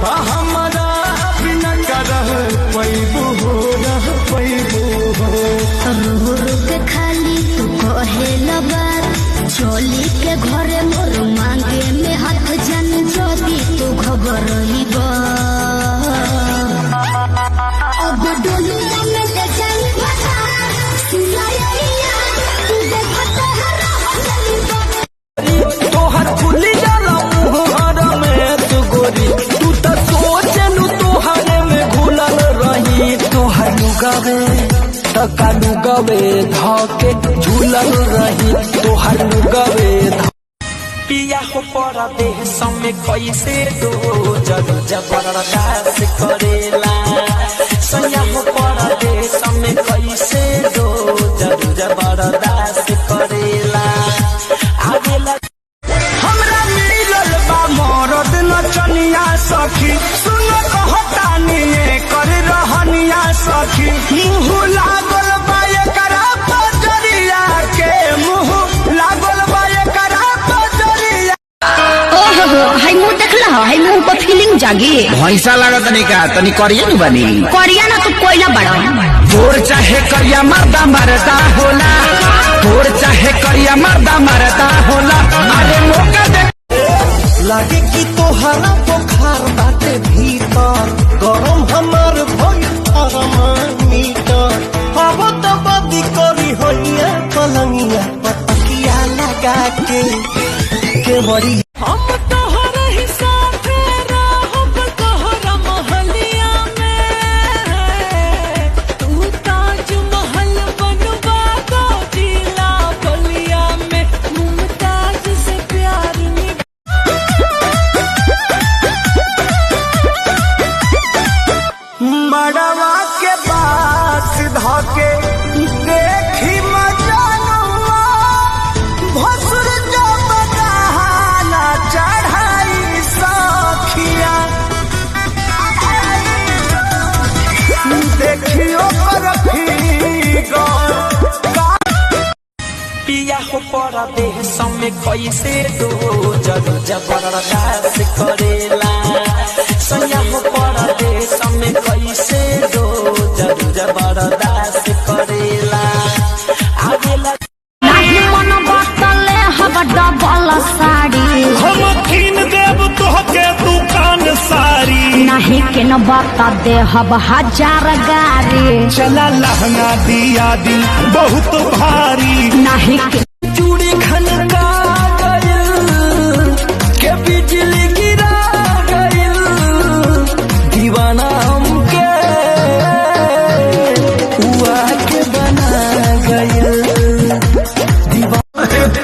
हमारा बिना करह पैबू हो रह पैबू हो। रूह के खाली तू कहेला बात चोली के घरे मोर मांगे में हाथ जन जोगी तू घबरही बा। अब डोलिया में ले जाई बता सुनाइया तू देखत है तोहर खुली जाला मुहर में तू गोरी तू तो सोचलू तोहरे में घुलल रही। तोहर लुगावे तका लुगावे धके झूलल रही। तोहर लुगावे पिया हो पड़ा देह समय कैसे दो जरू जबरदस्त करेला। सैया हो पड़ा देह समय कैसे दो जरू जबरदस्त करेला। आवेला हमरा मिलल बा मरद नचनिया सखी सुन कहतानी कर रहनिया सखी। मुँह लागल बा एकरा पजरिया के मुँह लागल बा एकरा पजरिया। हाय मुंह देखला हाय मुंह पर फीलिंग जागी भैंसा लागत नहीं का तनी करिया नु बनी करिया ना तो कोयला बड़ा तोर चाहे करिया मर्दा मरदा होला। तोर चाहे करिया मर्दा मरदा होला। अरे मौका दे लागे कि तोहरा बुखार बाटे भीतर गरम हमार भइल थर्मामीटर। अब तो बदी करी होइया पलंगिया पतकिया लगा के बड़ी हम तोहरा ही साथ रहब तोहरा महलिया में। तू ताज महल बनवा दो जिला बलिया में मुमताज से प्यार निभा। मड़वा के बास धके देखी मजानुआ भसुर जब बहाना चढ़ाई सखिया। देखियो पर पिया हो पड़ा देह समय कैसे दो जरू जबरदस्त करेला। सैया हो पड़ा देह समय कैसे दो जरू जबरदस्त करेला। आवेला नाही मन बतले हब डबल साड़ी हम कीन देव तोहके दुकान सारी। नहीं के न बता दे हब 1000 गाड़ी चला लहंगा दिया दी बहुत भारी। नहीं के चूड़ी खनका गइल के बिजली गिरा गइल दीवाना हमके हुआ के बना गइल दीवाना।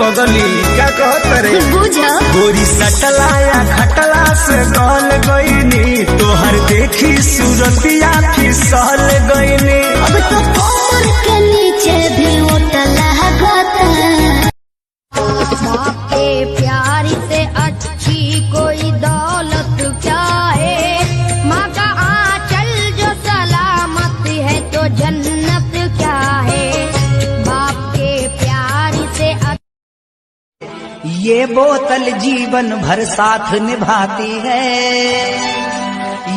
पगली क्या कहत रे बुझ गोरी सटलाया खटला से गल गईनी तोहर देखी सूरतिया फिसल गईनी। अब तो कमर के नीचे भी उठला बाप के प्यार से अच्छी कोई दौलत क्या है। माँ का आंचल जो सलामत है तो जन्नत क्या है। बाप के प्यार से ये बोतल जीवन भर साथ निभाती है।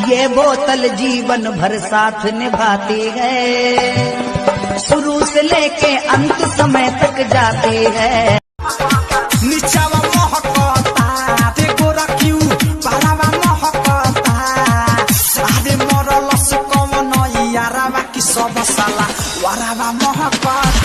ये बोतल जीवन भर साथ निभाती है। शुरू से लेके अंत समय तक जाती है। निचावा महकता ते गोरा क्यों पारावा महकता। आदे मरल से कम नई यारावा की सब साला वारावा महकता।